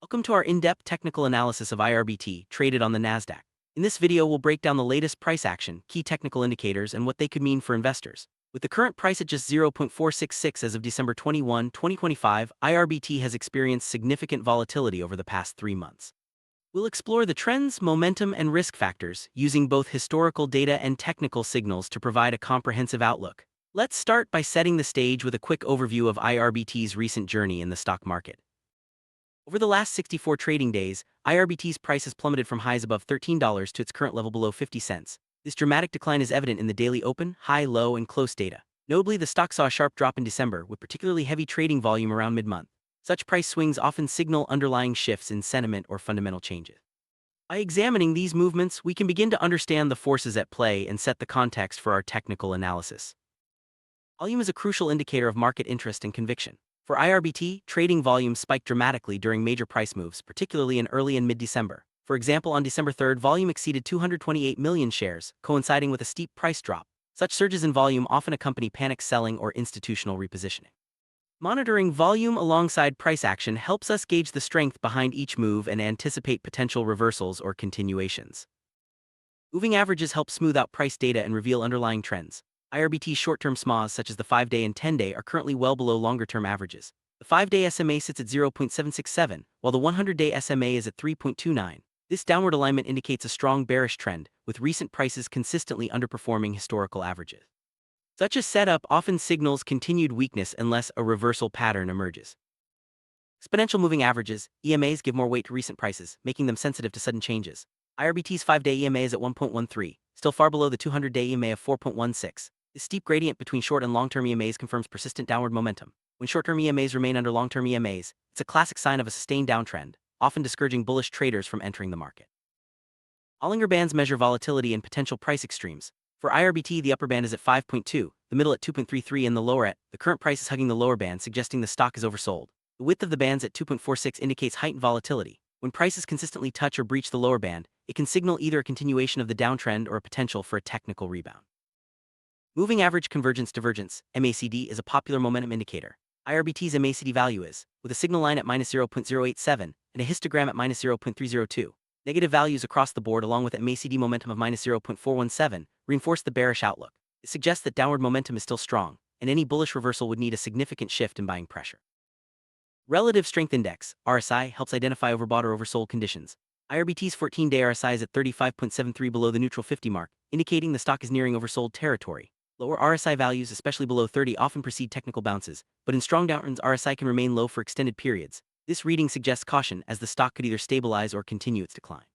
Welcome to our in-depth technical analysis of IRBT, traded on the NASDAQ. In this video, we'll break down the latest price action, key technical indicators, and what they could mean for investors. With the current price at just 0.466 as of December 21, 2025, IRBT has experienced significant volatility over the past 3 months. We'll explore the trends, momentum, and risk factors, using both historical data and technical signals to provide a comprehensive outlook. Let's start by setting the stage with a quick overview of IRBT's recent journey in the stock market. Over the last 64 trading days, IRBT's price has plummeted from highs above $13 to its current level below 50 cents. This dramatic decline is evident in the daily open, high, low, and close data. Notably, the stock saw a sharp drop in December, with particularly heavy trading volume around mid-month. Such price swings often signal underlying shifts in sentiment or fundamental changes. By examining these movements, we can begin to understand the forces at play and set the context for our technical analysis. Volume is a crucial indicator of market interest and conviction. For IRBT, trading volume spiked dramatically during major price moves, particularly in early and mid-December. For example, on December 3, volume exceeded 228 million shares, coinciding with a steep price drop. Such surges in volume often accompany panic selling or institutional repositioning. Monitoring volume alongside price action helps us gauge the strength behind each move and anticipate potential reversals or continuations. Moving averages help smooth out price data and reveal underlying trends. IRBT's short-term SMAs such as the 5-day and 10-day are currently well below longer-term averages. The 5-day SMA sits at 0.767, while the 100-day SMA is at 3.29. This downward alignment indicates a strong bearish trend, with recent prices consistently underperforming historical averages. Such a setup often signals continued weakness unless a reversal pattern emerges. Exponential moving averages, EMAs, give more weight to recent prices, making them sensitive to sudden changes. IRBT's 5-day EMA is at 1.13, still far below the 200-day EMA of 4.16. This steep gradient between short and long-term EMAs confirms persistent downward momentum. When short-term EMAs remain under long-term EMAs, it's a classic sign of a sustained downtrend, often discouraging bullish traders from entering the market. Bollinger Bands measure volatility and potential price extremes. For IRBT, the upper band is at 5.2, the middle at 2.33, and the lower at, the current price is hugging the lower band, suggesting the stock is oversold. The width of the bands at 2.46 indicates heightened volatility. When prices consistently touch or breach the lower band, it can signal either a continuation of the downtrend or a potential for a technical rebound. Moving Average Convergence Divergence, MACD, is a popular momentum indicator. IRBT's MACD value is, with a signal line at -0.087 and a histogram at -0.302. Negative values across the board along with MACD momentum of -0.417 reinforce the bearish outlook. It suggests that downward momentum is still strong, and any bullish reversal would need a significant shift in buying pressure. Relative Strength Index, RSI, helps identify overbought or oversold conditions. IRBT's 14-day RSI is at 35.73 below the neutral 50 mark, indicating the stock is nearing oversold territory. Lower RSI values, especially below 30, often precede technical bounces, but in strong downtrends, RSI can remain low for extended periods. This reading suggests caution, as the stock could either stabilize or continue its decline.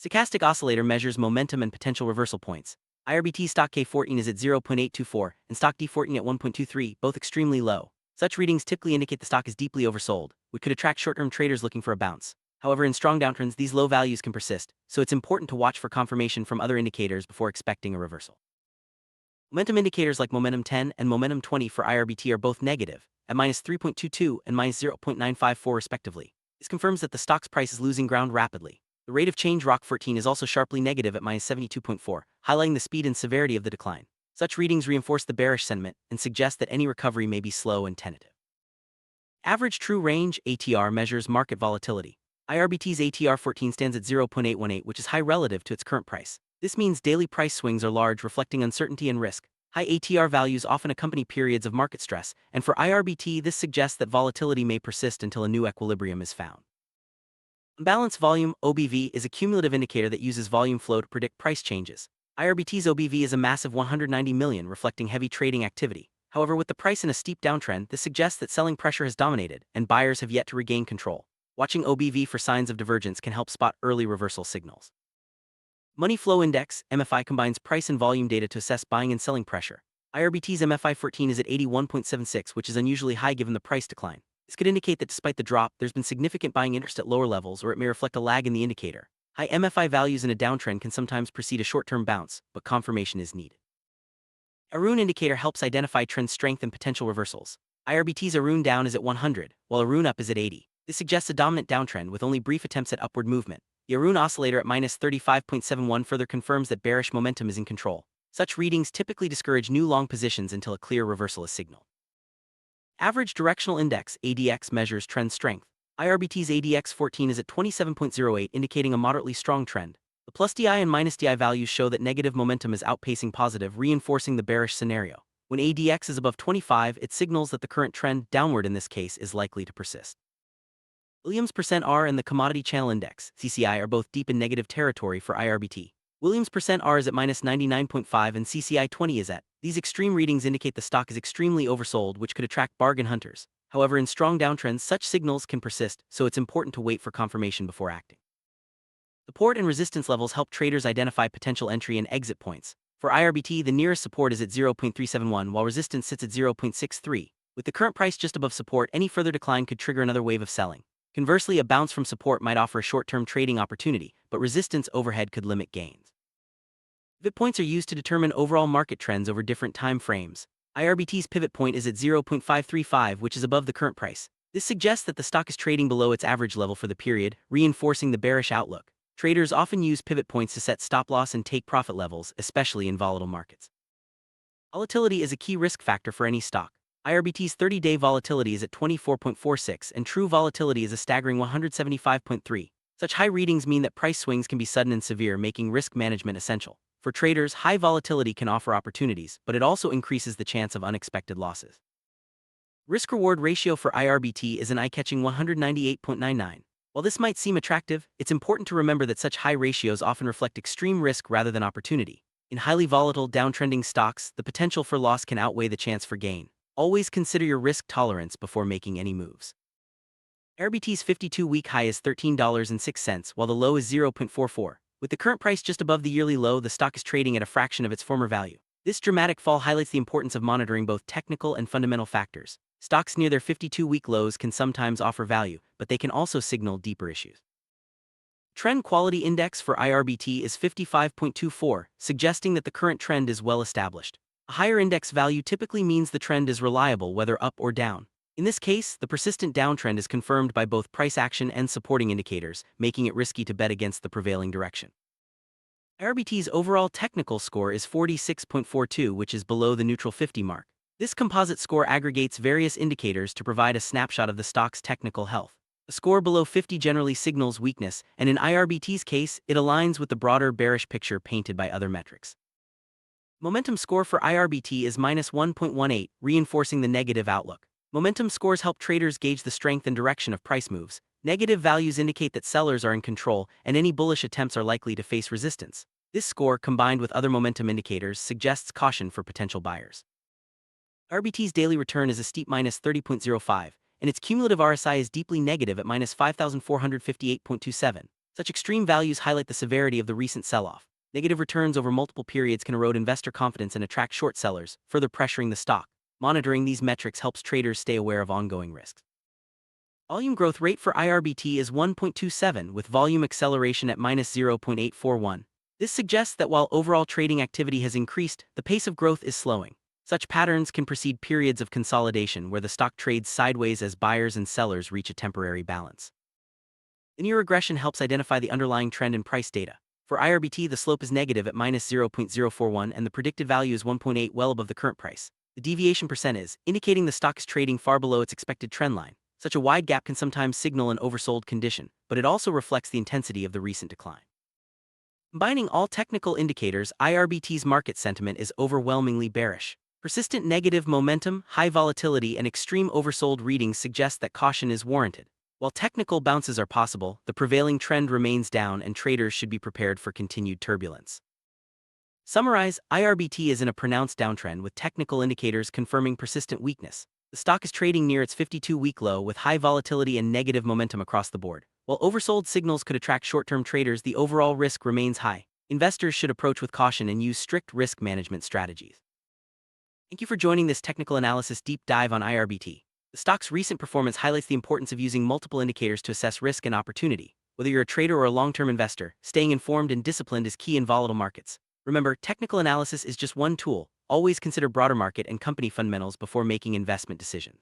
Stochastic Oscillator measures momentum and potential reversal points. IRBT stock K14 is at 0.824 and stock D14 at 1.23, both extremely low. Such readings typically indicate the stock is deeply oversold, which could attract short-term traders looking for a bounce. However, in strong downtrends, these low values can persist, so it's important to watch for confirmation from other indicators before expecting a reversal. Momentum indicators like Momentum 10 and Momentum 20 for IRBT are both negative, at -3.22 and -0.954 respectively. This confirms that the stock's price is losing ground rapidly. The rate of change ROC14 is also sharply negative at -72.4, highlighting the speed and severity of the decline. Such readings reinforce the bearish sentiment and suggest that any recovery may be slow and tentative. Average True Range, ATR, measures market volatility. IRBT's ATR 14 stands at 0.818, which is high relative to its current price. This means daily price swings are large, reflecting uncertainty and risk. High ATR values often accompany periods of market stress, and for IRBT, this suggests that volatility may persist until a new equilibrium is found. Unbalanced Volume, OBV, is a cumulative indicator that uses volume flow to predict price changes. IRBT's OBV is a massive 190 million, reflecting heavy trading activity. However, with the price in a steep downtrend, this suggests that selling pressure has dominated, and buyers have yet to regain control. Watching OBV for signs of divergence can help spot early reversal signals. Money Flow Index, MFI, combines price and volume data to assess buying and selling pressure. IRBT's MFI 14 is at 81.76, which is unusually high given the price decline. This could indicate that despite the drop, there's been significant buying interest at lower levels, or it may reflect a lag in the indicator. High MFI values in a downtrend can sometimes precede a short-term bounce, but confirmation is needed. Arun indicator helps identify trend strength and potential reversals. IRBT's Arun down is at 100, while Arun up is at 80. This suggests a dominant downtrend with only brief attempts at upward movement. The Arun oscillator at -35.71 further confirms that bearish momentum is in control. Such readings typically discourage new long positions until a clear reversal is signaled. Average Directional Index, ADX, measures trend strength. IRBT's ADX14 is at 27.08, indicating a moderately strong trend. The plus DI and minus DI values show that negative momentum is outpacing positive, reinforcing the bearish scenario. When ADX is above 25, it signals that the current trend, downward in this case, is likely to persist. Williams %R and the Commodity Channel Index, CCI, are both deep in negative territory for IRBT. Williams %R is at minus 99.5 and CCI 20 is at. These extreme readings indicate the stock is extremely oversold, which could attract bargain hunters. However, in strong downtrends, such signals can persist, so it's important to wait for confirmation before acting. Support and resistance levels help traders identify potential entry and exit points. For IRBT, the nearest support is at 0.371, while resistance sits at 0.63. With the current price just above support, any further decline could trigger another wave of selling. Conversely, a bounce from support might offer a short-term trading opportunity, but resistance overhead could limit gains. Pivot points are used to determine overall market trends over different time frames. IRBT's pivot point is at 0.535, which is above the current price. This suggests that the stock is trading below its average level for the period, reinforcing the bearish outlook. Traders often use pivot points to set stop-loss and take-profit levels, especially in volatile markets. Volatility is a key risk factor for any stock. IRBT's 30-day volatility is at 24.46, and true volatility is a staggering 175.3. Such high readings mean that price swings can be sudden and severe, making risk management essential. For traders, high volatility can offer opportunities, but it also increases the chance of unexpected losses. Risk-reward ratio for IRBT is an eye-catching 198.99. While this might seem attractive, it's important to remember that such high ratios often reflect extreme risk rather than opportunity. In highly volatile, downtrending stocks, the potential for loss can outweigh the chance for gain. Always consider your risk tolerance before making any moves. IRBT's 52-week high is $13.06, while the low is 0.44. With the current price just above the yearly low, the stock is trading at a fraction of its former value. This dramatic fall highlights the importance of monitoring both technical and fundamental factors. Stocks near their 52-week lows can sometimes offer value, but they can also signal deeper issues. Trend Quality Index for IRBT is 55.24, suggesting that the current trend is well established. A higher index value typically means the trend is reliable, whether up or down. In this case, the persistent downtrend is confirmed by both price action and supporting indicators, making it risky to bet against the prevailing direction. IRBT's overall technical score is 46.42, which is below the neutral 50 mark. This composite score aggregates various indicators to provide a snapshot of the stock's technical health. A score below 50 generally signals weakness, and in IRBT's case, it aligns with the broader bearish picture painted by other metrics. Momentum score for IRBT is minus 1.18, reinforcing the negative outlook. Momentum scores help traders gauge the strength and direction of price moves. Negative values indicate that sellers are in control, and any bullish attempts are likely to face resistance. This score, combined with other momentum indicators, suggests caution for potential buyers. IRBT's daily return is a steep minus 30.05, and its cumulative RSI is deeply negative at minus 5,458.27. Such extreme values highlight the severity of the recent sell-off. Negative returns over multiple periods can erode investor confidence and attract short sellers, further pressuring the stock. Monitoring these metrics helps traders stay aware of ongoing risks. Volume growth rate for IRBT is 1.27, with volume acceleration at minus 0.841. This suggests that while overall trading activity has increased, the pace of growth is slowing. Such patterns can precede periods of consolidation where the stock trades sideways as buyers and sellers reach a temporary balance. Linear regression helps identify the underlying trend in price data. For IRBT, the slope is negative at minus 0.041 and the predicted value is 1.8, well above the current price. The deviation percent is, indicating the stock is trading far below its expected trend line. Such a wide gap can sometimes signal an oversold condition, but it also reflects the intensity of the recent decline. Combining all technical indicators, IRBT's market sentiment is overwhelmingly bearish. Persistent negative momentum, high volatility, and extreme oversold readings suggest that caution is warranted. While technical bounces are possible, the prevailing trend remains down and traders should be prepared for continued turbulence. Summarize, IRBT is in a pronounced downtrend with technical indicators confirming persistent weakness. The stock is trading near its 52-week low with high volatility and negative momentum across the board. While oversold signals could attract short-term traders, the overall risk remains high. Investors should approach with caution and use strict risk management strategies. Thank you for joining this technical analysis deep dive on IRBT. The stock's recent performance highlights the importance of using multiple indicators to assess risk and opportunity. Whether you're a trader or a long-term investor, staying informed and disciplined is key in volatile markets. Remember, technical analysis is just one tool. Always consider broader market and company fundamentals before making investment decisions.